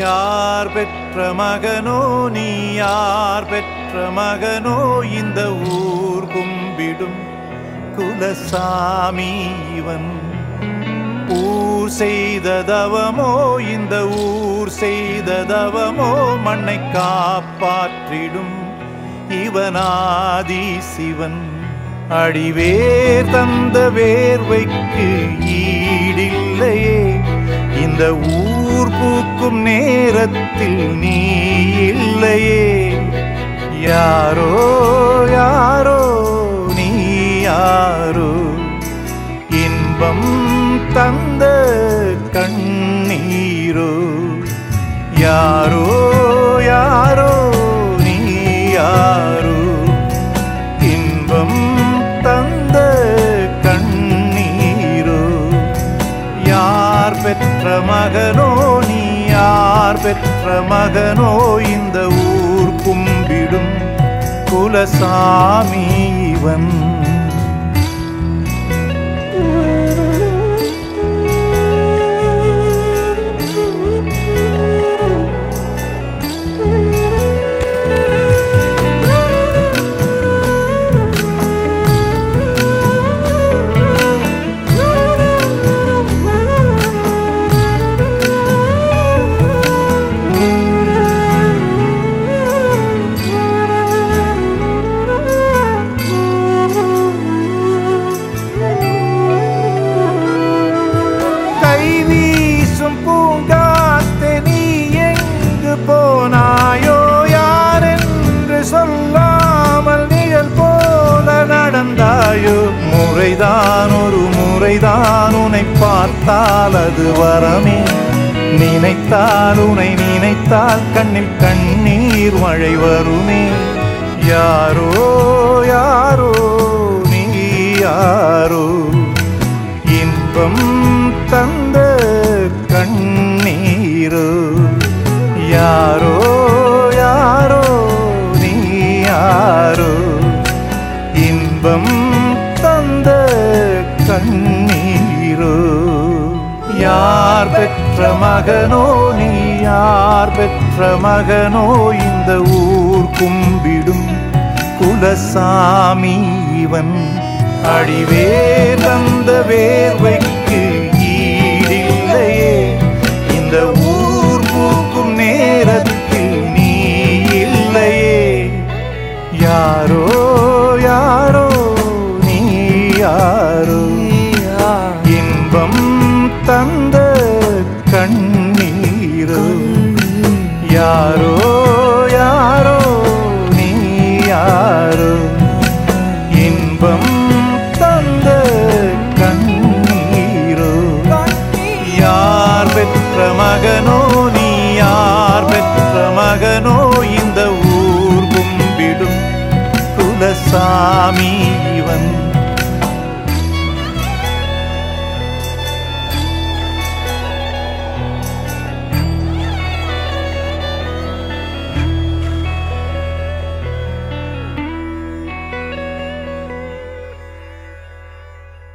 யார் பெற்ற மகனோ நீ யார் பெற்ற மகனோ இந்த ஊர் கும்பிடும் குலசாமி இவன் ஊர் செய்த தவமோ இந்த ஊர் செய்த தவமோ மண்ணை காப்பாற்றிடும் இவனாதி சிவன் அடிவேர் தந்த வேர்வைக்கு ஈடில்லையே இந்த ஊர் பூக்கும் நேரத்தில் நீ இல்லையே யாரோ யாரோ நீ யாரோ இன்பம் தந்த கண்ணீரோ யாரோ யாரோ நீ யாரோ இன்பம் தந்த கண்ணீரோ யார் பெற்ற மகனோ நீ யார் பெற்ற மகனோ இந்த ஊர் கும்பிடும் குலசாமி இவன் போனாயோ யாரென்று சொல்லாமல் நிழல் போல நடந்தாயோ முறைதான் ஒரு முறைதான் உன்னை பார்த்தால் அது வரமே நினைத்தால் உன்னை நினைத்தால் கண்ணில் கண்ணீர் மழை வருமே யாரோ யாரோ நீ யாரோ இன்பம் தந்த கண்ணீரோ யாரோ யாரோ நீ யாரோ இன்பம் தந்த கண்ணீரோ யார் பெற்ற மகனோ நீ யார் பெற்ற மகனோ இந்த ஊர் கும்பிடும் குலசாமி இவன் அடிவேர் தந்த வேர்வை